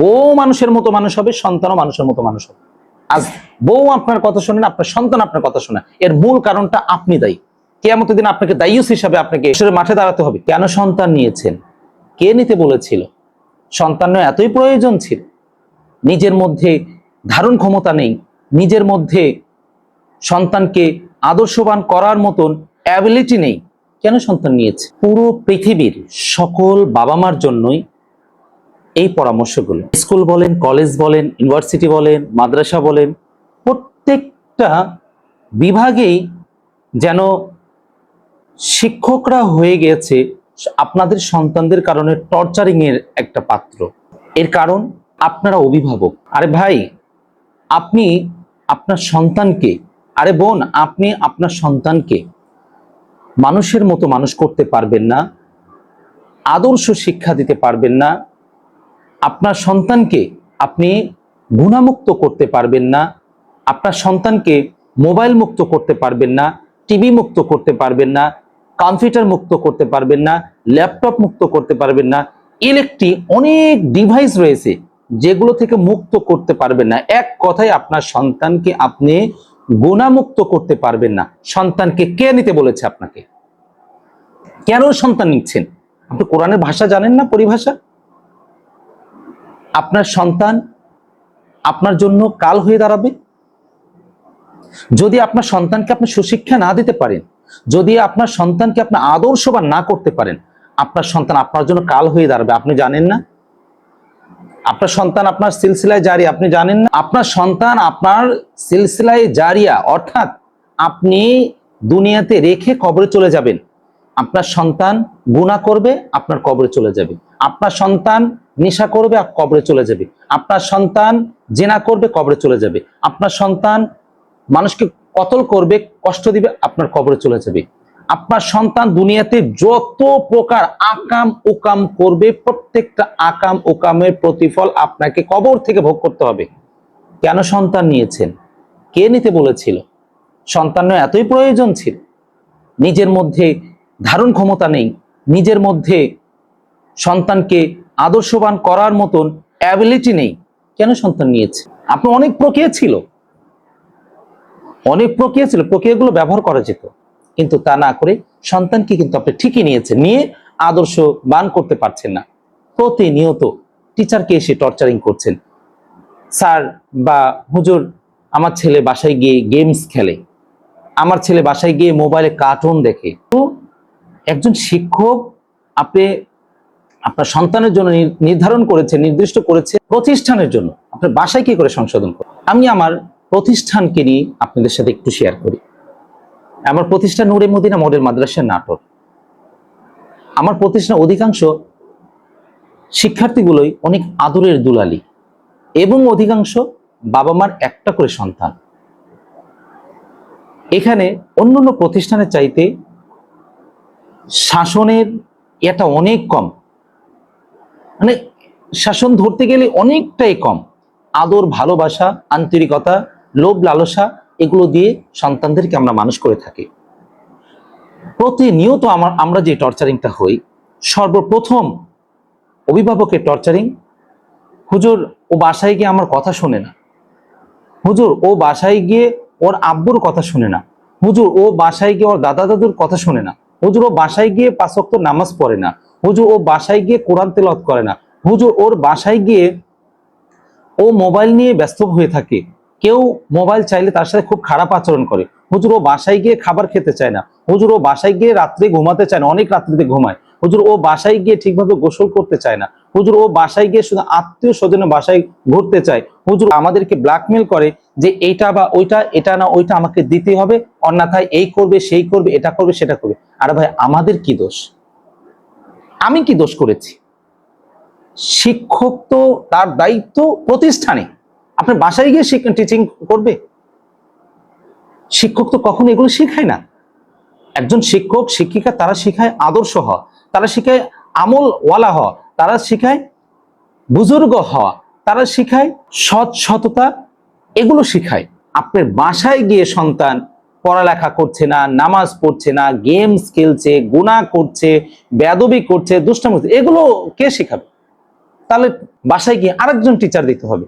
বউ মানুষের মতো মানুষ হবে, সন্তানও মানুষের মতো মানুষ হবে। আজ বউ আপনার কথা শোনে না, আপনার সন্তান আপনার কথা শোনে, এর মূল কারণটা আপনি দায়ী। কিয়ামতের দিন আপনাকে দায়ুস হিসাবে আপনাকে ঈশ্বরের মাঠে দাঁড়াতে হবে। কেন সন্তান নিয়েছেন? কে নিতে বলেছিল? সন্তান এতই প্রয়োজন ছিল? নিজের মধ্যে ধারণ ক্ষমতা নেই, নিজের মধ্যে সন্তানকে আদর্শবান করার মতন অ্যাবিলিটি নেই, কেন সন্তান নিয়েছে? পুরো পৃথিবীর সকল বাবা মার জন্যই এই পরামর্শগুলো। স্কুল বলেন, কলেজ বলেন, ইউনিভার্সিটি বলেন, মাদ্রাসা বলেন, প্রত্যেকটা বিভাগেই যেন শিক্ষকরা হয়ে গেছে আপনাদের সন্তানদের কারণে টর্চারিং এর একটা পাত্র। এর কারণ আপনারা অভিভাবক। আরে ভাই, আপনি আপনার সন্তানকে, আরে বোন, আপনি আপনার সন্তানকে মানুষের মতো মানুষ করতে পারবেন না, আদর্শ শিক্ষা দিতে পারবেন না, আপনার সন্তানকে আপনি গুণামুক্ত করতে পারবেন না, আপনার সন্তানকে মোবাইল মুক্ত করতে পারবেন না, টিভি মুক্ত করতে পারবেন না, কম্পিউটার মুক্ত করতে পারবেন না, ল্যাপটপ মুক্ত করতে পারবেন না, ইলেকট্রিক অনেক ডিভাইস রয়েছে যেগুলো থেকে মুক্ত করতে পারবেন না। এক কথায় আপনার সন্তানকে আপনি গুণামুক্ত করতে পারবেন না। সন্তানকে কে নিতে বলেছে আপনাকে? কেন সন্তান নিচ্ছেন? আপনি কোরআনের ভাষা জানেন না, পরিভাষা? আপনার সন্তান আপনার জন্য কাল হয়ে দাঁড়াবে। যদি আপনার সন্তানকে আপনি সুশিক্ষা না দিতে পারেন, যদি আপনার সন্তানকে আপনি আদর্শবান না করতে পারেন, আপনার সন্তান আপনার জন্য কাল হয়ে দাঁড়াবে। আপনি জানেন না? আপনার সন্তান আপনার সিলসিলায় জারি, আপনি জানেন না? আপনার সন্তান আপনার সিলসিলায় জারিয়া, অর্থাৎ আপনি দুনিয়াতে রেখে কবরে চলে যাবেন। আপনার সন্তান গুনাহ করবে, আপনার কবরে চলে যাবে। আপনার সন্তান নেশা করবে, কবরে চলে যাবে। আপনার সন্তান জেনা করবে, কবরে চলে যাবে। আপনার সন্তান মানুষকে কতল করবে, কষ্ট দিবে, আপনার কবরে চলে যাবে। আপনার সন্তান দুনিয়াতে যত প্রকার আকাম ওকাম করবে, প্রত্যেকটা আকাম ওকামের প্রতিফল আপনাকে কবর থেকে ভোগ করতে হবে। কেন সন্তান নিয়েছেন? কে নিতে বলেছিল? সন্তান এতই প্রয়োজন ছিল? নিজের মধ্যে ধারণ ক্ষমতা নেই, নিজের মধ্যে সন্তানকে আদর্শবান করার মতন অ্যাবিলিটি নেই, কেন সন্তান নিয়েছে? আপনার অনেক প্রক্রিয়া ছিল, প্রক্রিয়াগুলো ব্যবহার করা যেত, কিন্তু তা না করে সন্তানকে কিন্তু আপনি ঠিকই নিয়েছেন, নিয়ে আদর্শবান করতে পারছেন না। প্রতিনিয়ত টিচারকে এসে টর্চারিং করছেন। স্যার বা হুজুর, আমার ছেলে বাসায় গিয়ে গেমস খেলে, আমার ছেলে বাসায় গিয়ে মোবাইলে কার্টুন দেখে। তো একজন শিক্ষক আপনি আপনার সন্তানের জন্য নির্ধারণ করেছে, নির্দিষ্ট করেছে প্রতিষ্ঠানের জন্য, আপনার বাসায় কি করে সংশোধন করবেন? আমি আমার প্রতিষ্ঠানকে নিয়ে আপনাদের সাথে একটু শেয়ার করি। আমার প্রতিষ্ঠান নূরে মদিনা মডেল মাদ্রাসা নাটোর। আমার প্রতিষ্ঠান অধিকাংশ শিক্ষার্থীগুলোই অনেক আদরের দুলালি এবং অধিকাংশ বাবা মার একটা করে সন্তান। এখানে অন্যান্য প্রতিষ্ঠানের চাইতে শাসনের এটা অনেক কম, মানে শাসন ধরতে গেলে অনেকটাই কম। আদর, ভালোবাসা, আন্তরিকতা, লোভ লালসা এগুলো দিয়ে সন্তানদেরকে আমরা মানুষ করে থাকি। প্রতিনিয়ত আমরা যে টর্চারিংটা হই, সর্বপ্রথম অভিভাবকের টর্চারিং। হুজুর, ও বাসায় গিয়ে আমার কথা শোনে না। হুজুর, ও বাসায় গিয়ে ওর আব্বুর কথা শোনে না। হুজুর, ও বাসায় গিয়ে ওর দাদা দাদুর কথা শোনে না। হুজুর, ও বাসায় গিয়ে 5 ওয়াক্ত নামাজ পড়ে না। হুজুর, ও বাসায় গিয়ে কোরআন তেলাওয়াত করে না। হুজুর, ওর বাসায় গিয়ে ও মোবাইল নিয়ে ব্যস্ত হয়ে থাকে। কেউ মোবাইল চাইলে তার সাথে খুব খারাপ আচরণ করে। হুজুর, ও বাসায় গিয়ে খাবার খেতে চায় না। হুজুর, ও বাসায় গিয়ে রাত্রে ঘুমাতে চায় না, অনেক রাত্রিতে ঘুমায়। হুজুর, ও বাসায় গিয়ে ঠিকভাবে গোসল করতে চায় না। হুজুর, ও বাসায় গিয়ে শুধু আত্মীয় স্বজনের বাসায় ঘুরতে চায়। হুজুর, আমাদেরকে ব্ল্যাকমেল করে যে এইটা বা ওইটা, এটা না ওইটা আমাকে দিতে হবে, অন্যথায় এই করবে, সেই করবে, এটা করবে, সেটা করবে। আরে ভাই, আমাদের কি দোষ? আমি কি দোষ করেছি? শিক্ষক তো তার দায়িত্ব প্রতিষ্ঠানে, আপনার বাসায় গিয়ে টিচিং করবে? শিক্ষক তো কখনো এগুলো শেখায় না। একজন শিক্ষক শিক্ষিকা তারা শেখায় আদর্শ হওয়া, তারা শেখায় আমল ওয়ালা হওয়া, তারা শেখায় বুজুর্গ হওয়া, তারা শেখায় সততা, এগুলো শেখায়। আপনার বাসায় গিয়ে সন্তান পড়ালেখা করছে না, নামাজ পড়ছে না, গেমস খেলছে, গুনাহ করছে, বেয়াদবি করছে, দুষ্টামি করছে, এগুলো কে শেখাবে? তাহলে বাসায় গিয়ে আরেকজন টিচার দিতে হবে।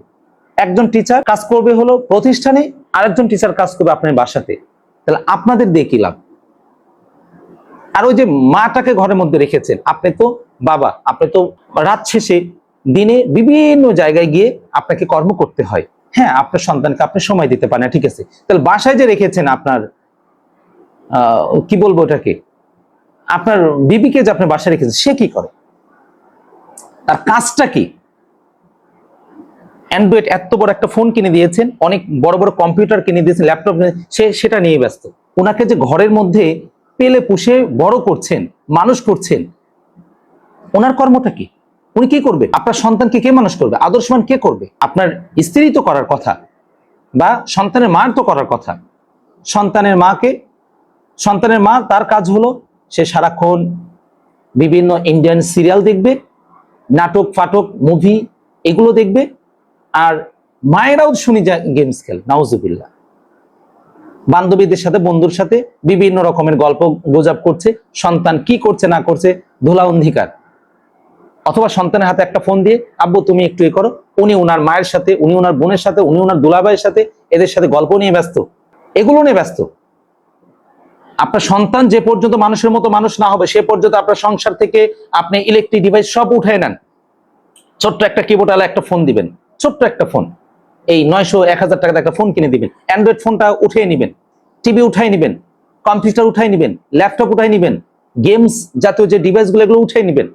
একজন টিচার কাজ করবে হলো প্রতিষ্ঠানে, আরেকজন টিচার কাজ করবে আপনার বাসাতে। তাহলে আপনাদের দিয়ে কি লাভ? আর ওই যে মাটাকে ঘরের মধ্যে রেখেছেন, আপনি তো বাবা, আপনি তো রাত শেষে দিনে বিভিন্ন জায়গায় গিয়ে আপনাকে কর্ম করতে হয়। হ্যাঁ, আপনার সন্তানকে আপনি সময় দিতে পারেন না, ঠিক আছে। তাহলে বাসায় যে রেখেছেন আপনার কি বলবো ওটাকে, আপনার বিবিকে যে আপনি বাসায় রেখেছেন, সে কি করে? তার কাজটা কি? অ্যান্ড্রয়েড এত বড় একটা ফোন কিনে দিয়েছেন, অনেক বড় বড় কম্পিউটার কিনে দিয়েছেন, ল্যাপটপ, সে সেটা নিয়ে ব্যস্ত। ওনাকে যে ঘরের মধ্যে পেলে পুষে বড় করছেন, মানুষ করছেন, ওনার কর্মটা কি? উনি কি করবে? আপনার সন্তানকে কে মানুষ করবে? আদর্শবান কে করবে? আপনার স্ত্রী তো করার কথা, বা সন্তানের মার তো করার কথা। সন্তানের মা, তার কাজ হলো সে সারাক্ষণ বিভিন্ন ইন্ডিয়ান সিরিয়াল দেখবে, নাটক ফাটক মুভি এগুলো দেখবে, আর মায়েরাও শুনি গেমস খেল, নাউজুবিল্লাহ। বান্ধবীদের সাথে, বন্ধুর সাথে বিভিন্ন রকমের গল্প গুজব করছে, সন্তান কি করছে না করছে ধুলা অন্ধকার। অথবা সন্তানের হাতে একটা ফোন দিয়ে, আব্বু তুমি একটু এ করো, উনি ওনার মায়ের সাথে, উনি ওনার বোনের সাথে, উনি ওনার দুলাভাইয়ের সাথে, এদের সাথে গল্প নিয়ে ব্যস্ত, এগুলো নিয়ে ব্যস্ত। আপনার সন্তান যে পর্যন্ত মানুষের মতো মানুষ না হবে, সে পর্যন্ত আপনার সংসার থেকে আপনি ইলেকট্রিক ডিভাইস সব উঠায় নেন। ছোট্ট একটা কিবোর্ড আলা একটা ফোন দিবেন, ছোট্ট একটা ফোন, এই 900-1000 টাকার একটা ফোন কিনে দিবেন, অ্যান্ড্রয়েড ফোনটা উঠিয়ে নিবেন, টিভি উঠাই নিবেন, কম্পিউটার উঠাই নিবেন, ল্যাপটপ উঠাই নিবেন, গেমস জাতীয় যে ডিভাইসগুলো এগুলো উঠাই নিবেন।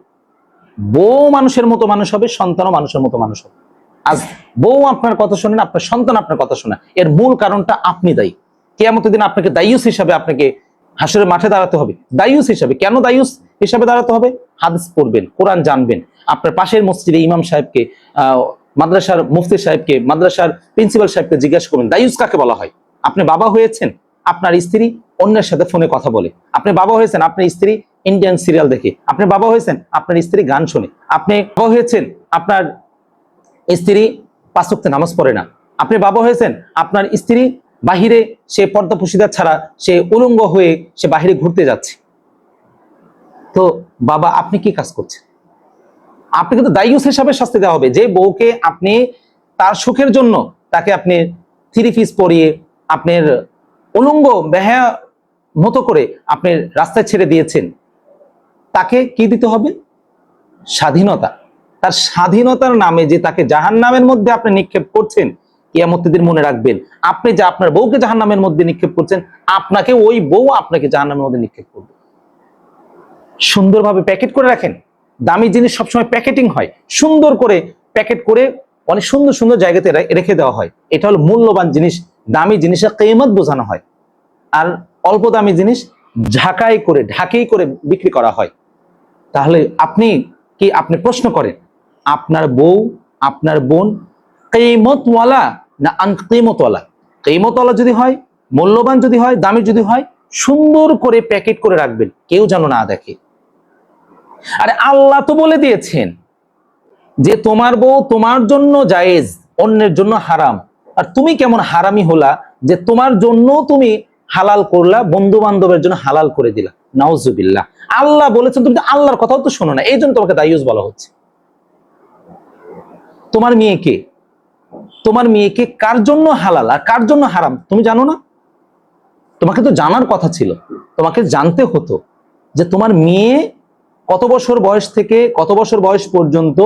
বউ মানুষের মতো মানুষ হবে, সন্তানও মানুষের মতো মানুষ হবে। আজ বউ আপনার কথা শোনেন, আপনার সন্তান আপনার কথা শোনে, এর মূল কারণটা আপনি দায়ী। কিয়ামতের দিন আপনাকে দায়ুস হিসাবে, আপনাকে হাসরের মাঠে দাঁড়াতে হবে দায়ুস হিসাবে। কেন দায়ুস হিসাবে দাঁড়াতে হবে? হাদিস পড়বেন, কোরআন জানবেন, আপনার পাশের মসজিদে ইমাম সাহেবকে, মাদ্রাসার মুফতি সাহেবকে, মাদ্রাসার প্রিন্সিপাল সাহেবকে জিজ্ঞাসা করবেন দায়ুস কাকে বলা হয়। আপনি বাবা হয়েছেন, আপনার স্ত্রী অন্যের সাথে ফোনে কথা বলে। আপনি বাবা হয়েছেন, আপনার স্ত্রী ইন্ডিয়ান সিরিয়াল দেখে। আপনি বাবা হয়েছেন, আপনার স্ত্রী গান শোনে। আপনি বাবা হয়েছেন, আপনার স্ত্রী 5 ওয়াক্ত নামাজ পড়ে না। আপনি বাবা হয়েছেন, আপনার স্ত্রী বাহিরে, সে পর্দা পুশিদার ছাড়া সে উলঙ্গ হয়ে সে বাহিরে ঘুরতে যাচ্ছে। তো বাবা, আপনি কি কাজ করছেন? আপনি কিন্তু দায়ুস হিসাবে শাস্তি দেওয়া হবে। যে বউকে আপনি তার সুখের জন্য তাকে আপনি 3 পিস পরিয়ে, আপনার উলঙ্গ বেহায়া মতো করে আপনি রাস্তায় ছেড়ে দিয়েছেন, তাকে কি দিতে হবে? স্বাধীনতা। তার স্বাধীনতার নামে যে তাকে জাহান্নামের মধ্যে আপনি নিক্ষেপ করছেন, কিয়ামতের দিন মনে রাখবেন, আপনি যে আপনার বউকে জাহান্নামের মধ্যে নিক্ষেপ করছেন, আপনাকে ওই বউ আপনাকে জাহান্নামের মধ্যে নিক্ষেপ করবে। সুন্দরভাবে প্যাকেট করে রাখেন। দামি জিনিস সবসময় প্যাকেটিং হয়, সুন্দর করে প্যাকেট করে অনেক সুন্দর সুন্দর জায়গাতে রেখে দেওয়া হয়। এটা হলো মূল্যবান জিনিস। দামি জিনিসের কিয়ামত বোঝানো হয়, আর অল্প দামি জিনিস ঢাকাই করে বিক্রি করা হয়। তাহলে আপনি প্রশ্ন করেন, আপনার বউ, আপনার বোন কিয়ামতওয়ালা না আনকিয়ামতওয়ালা? কিয়ামতওয়ালা যদি হয়, মূল্যবান যদি হয়, দামি যদি হয়, সুন্দর করে প্যাকেট করে রাখবেন, কেউ যেন না দেখে। আরে আল্লাহ তো বলে দিয়েছেন যে তোমার বউ তোমার জন্য জায়েজ, অন্যের জন্য হারাম। আর তুমি কেমন হারামি হলা যে তোমার জন্য তুমি হালাল করলা, বন্ধু বান্ধবের জন্য হালাল করে দিলা। নাউজুবিল্লাহ। আল্লাহ বলেছেন, তুমি আল্লাহর কথাও তো শোনো না, এই জন্য তোমাকে দায়ুস বলা হচ্ছে। তোমার মেয়েকে কার জন্য হালাল আর কার জন্য হারাম তুমি জানো না? তোমাকে তো জানার কথা ছিল, তোমাকে জানতে হতো যে তোমার মেয়ে কত বছর বয়স থেকে কত বছর বয়স পর্যন্ত